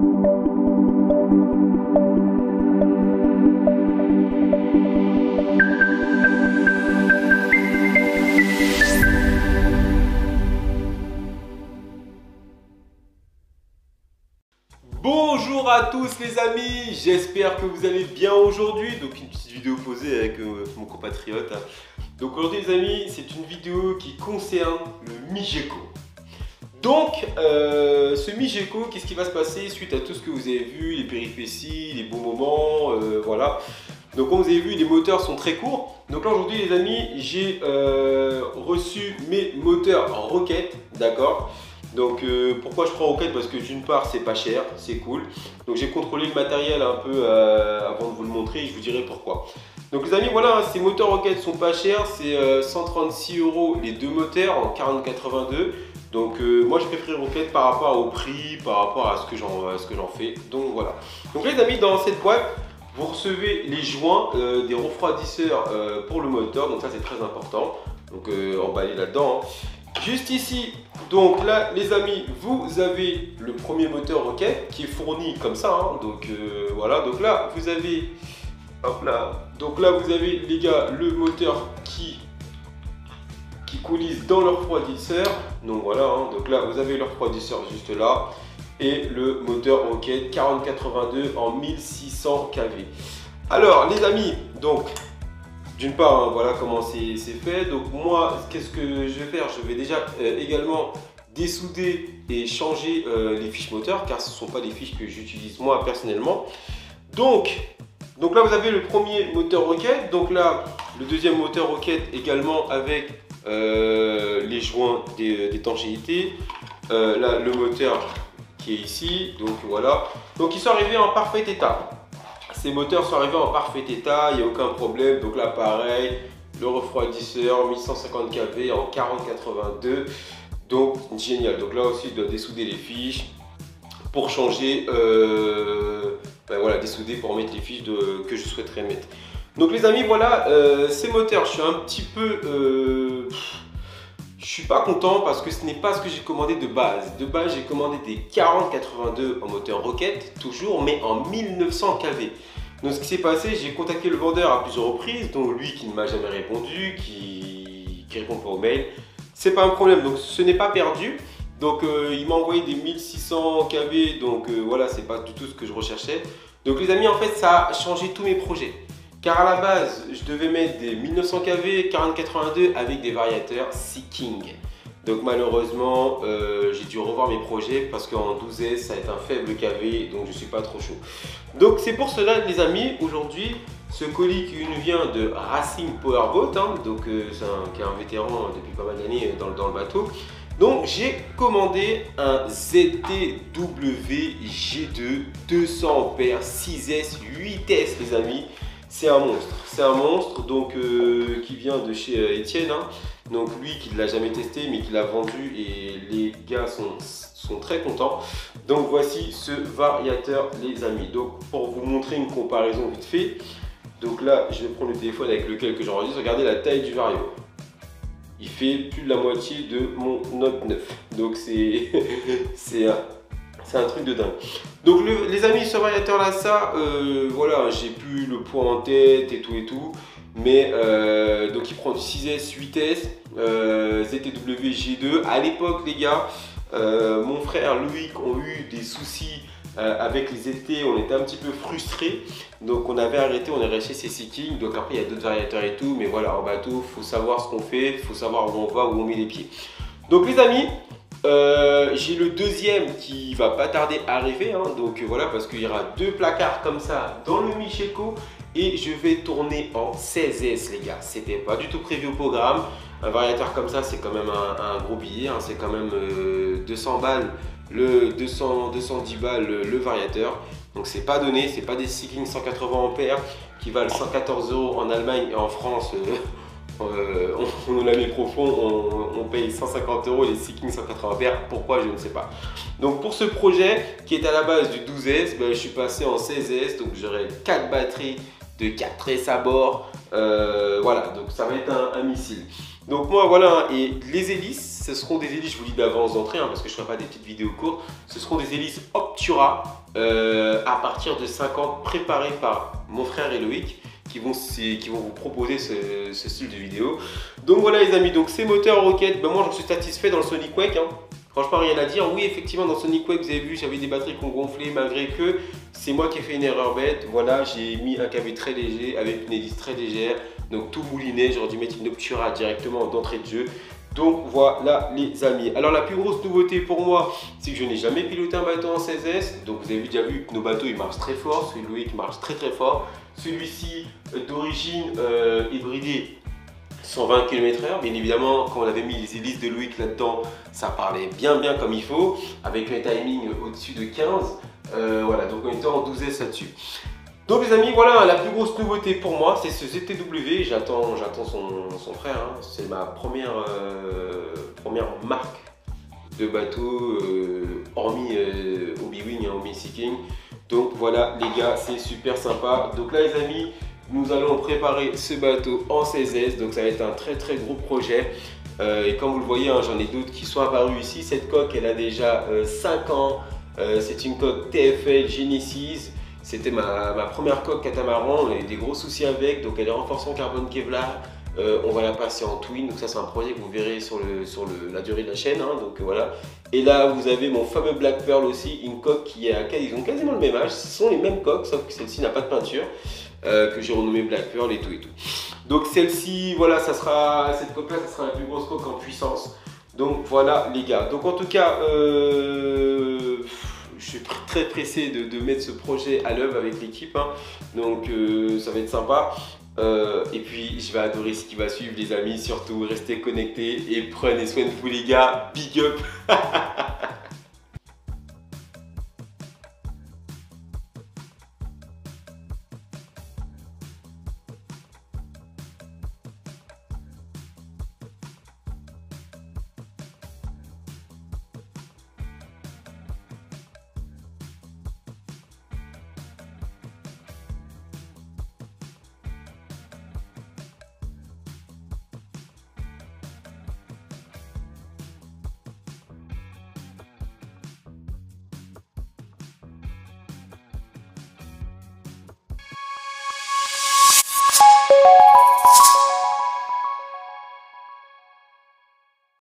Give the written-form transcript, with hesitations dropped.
Bonjour à tous les amis, j'espère que vous allez bien aujourd'hui. Donc une petite vidéo posée avec mon compatriote. Donc aujourd'hui les amis, c'est une vidéo qui concerne le Migeco. Donc ce Migeco, qu'est-ce qui va se passer suite à tout ce que vous avez vu, les péripéties, les bons moments, voilà. Donc comme vous avez vu, les moteurs sont très courts. Donc là aujourd'hui les amis, j'ai reçu mes moteurs en Rocket, d'accord. Donc pourquoi je prends Rocket? Parce que d'une part c'est pas cher, c'est cool. Donc j'ai contrôlé le matériel un peu avant de vous le montrer et je vous dirai pourquoi. Donc les amis, voilà, ces moteurs Rocket sont pas chers, c'est 136 € les deux moteurs en 4082. Donc moi je préfère Rocket par rapport au prix, par rapport à ce que j'en fais. Donc voilà. Donc les amis, dans cette boîte, vous recevez les joints, des refroidisseurs pour le moteur. Donc ça c'est très important. Donc emballé là-dedans. Hein. Juste ici, donc là les amis, vous avez le premier moteur Rocket qui est fourni comme ça. Hein. Donc voilà. Donc là vous avez, hop là. Donc là vous avez les gars le moteur qui coulisse dans le refroidisseur. Donc voilà, hein. Donc là vous avez le refroidisseur juste là et le moteur Rocket 4082 en 1600 kV. Alors les amis, donc d'une part, hein, voilà comment c'est fait. Donc moi, qu'est-ce que je vais faire? Je vais déjà également dessouder et changer les fiches moteurs, car ce ne sont pas les fiches que j'utilise moi personnellement. Donc là vous avez le premier moteur Rocket. Donc là le deuxième moteur Rocket également avec les joints d'étanchéité. Là le moteur qui est ici. Donc voilà. Donc ils sont arrivés en parfait état. Ces moteurs sont arrivés en parfait état, il n'y a aucun problème. Donc là pareil, le refroidisseur 1150 kV en 4082. Donc génial. Donc là aussi je dois dessouder les fiches pour changer, voilà, dessouder pour mettre les fiches que je souhaiterais mettre. Donc les amis, voilà, ces moteurs, je suis un petit peu... je suis pas content parce que ce n'est pas ce que j'ai commandé de base. De base, j'ai commandé des 4082 en moteur Rocket, toujours, mais en 1900 kV. Donc ce qui s'est passé, j'ai contacté le vendeur à plusieurs reprises, donc lui qui ne m'a jamais répondu, qui répond pas aux mails. C'est pas un problème, donc ce n'est pas perdu. Donc il m'a envoyé des 1600 kV, donc voilà, c'est pas du tout ce que je recherchais. Donc les amis, en fait, ça a changé tous mes projets. Car à la base, je devais mettre des 1900 kV 4082 avec des variateurs Seeking. Donc malheureusement, j'ai dû revoir mes projets parce qu'en 12S, ça va être un faible kV, donc je ne suis pas trop chaud. Donc c'est pour cela les amis, aujourd'hui, ce colis qui nous vient de Racing Powerboat, hein, donc qui est un vétéran depuis pas mal d'années dans le bateau. Donc j'ai commandé un ZTW G2 200 A 6S 8S les amis. C'est un monstre donc qui vient de chez Etienne, hein. Donc lui qui ne l'a jamais testé mais qui l'a vendu et les gars sont très contents. Donc voici ce variateur les amis. Donc pour vous montrer une comparaison vite fait, donc là je vais prendre le téléphone avec lequel que j'enregistre, regardez la taille du vario. Il fait plus de la moitié de mon Note 9. Donc c'est un truc de dingue. Donc les amis, ce variateur là, ça, voilà, j'ai plus le poids en tête et tout. Mais donc il prend du 6S, 8S, ZTW G2. À l'époque les gars, mon frère Loïc ont eu des soucis avec les ZT, on était un petit peu frustrés. Donc on avait arrêté, on est resté chez Seeking. Donc après il y a d'autres variateurs et tout. Mais voilà, en bateau, il faut savoir ce qu'on fait, il faut savoir où on va, où on met les pieds. Donc les amis, j'ai le deuxième qui va pas tarder à arriver, hein, donc voilà, parce qu'il y aura deux placards comme ça dans le Migeco et je vais tourner en 16S les gars. C'était pas du tout prévu au programme. Un variateur comme ça c'est quand même un gros billet, hein, c'est quand même 200 balles, 210 balles le variateur. Donc c'est pas donné, c'est pas des Seeking 180 ampères qui valent 114 € en Allemagne et en France. On la met profond, on paye 150 € les Seeking 180 ampères. Pourquoi, je ne sais pas. Donc pour ce projet qui est à la base du 12S, je suis passé en 16S. Donc j'aurai 4 batteries de 4S à bord. Voilà, donc ça va être un missile. Donc moi voilà, et les hélices, ce seront des hélices, je vous dis d'avance d'entrée, hein, parce que je ne ferai pas des petites vidéos courtes. Ce seront des hélices Noptura à partir de 50 préparés par mon frère et Loïc qui vont vous proposer ce style de vidéo. Donc voilà les amis, donc ces moteurs Rocket, ben moi j'en suis satisfait dans le Sonic Wake. Franchement rien à dire. Oui effectivement dans Sonic Wake vous avez vu j'avais des batteries qui ont gonflé malgré que c'est moi qui ai fait une erreur bête. Voilà, j'ai mis un KV très léger avec une hélice très légère. Donc tout mouliné, j'aurais dû mettre une Noptura directement d'entrée de jeu. Donc voilà les amis. Alors la plus grosse nouveauté pour moi, c'est que je n'ai jamais piloté un bateau en 16S. Donc vous avez déjà vu que nos bateaux ils marchent très fort. Celui de Loïc marche très fort. Celui-ci d'origine hybridée 120 km/h. Bien évidemment, quand on avait mis les hélices de Loïc là-dedans, ça parlait bien comme il faut, avec un timing au-dessus de 15. Voilà, donc on était en 12S là-dessus. Donc les amis, voilà, la plus grosse nouveauté pour moi, c'est ce ZTW. J'attends son frère, hein. C'est ma première marque de bateau, hormis Hobby-Wing et Hobby Seeking. Donc voilà les gars, c'est super sympa. Donc là les amis, nous allons préparer ce bateau en 16S. Donc ça va être un très gros projet. Et comme vous le voyez, hein, j'en ai d'autres qui sont apparus ici. Cette coque, elle a déjà 5 ans. C'est une coque TFL Genesis. C'était ma première coque catamaran. On a eu des gros soucis avec. Donc elle est renforcée en carbone Kevlar. On va la passer en twin, donc ça c'est un projet que vous verrez sur la durée de la chaîne, hein, donc voilà. Et là vous avez mon fameux Black Pearl aussi, une coque ils ont quasiment le même âge, ce sont les mêmes coques sauf que celle-ci n'a pas de peinture, que j'ai renommé Black Pearl et tout. Donc celle-ci, voilà, cette coque là, ça sera la plus grosse coque en puissance. Donc voilà les gars, donc en tout cas, je suis très pressé de mettre ce projet à l'œuvre avec l'équipe, hein. Donc ça va être sympa. Et puis je vais adorer ce qui va suivre les amis, surtout restez connectés et prenez soin de vous les gars, big up.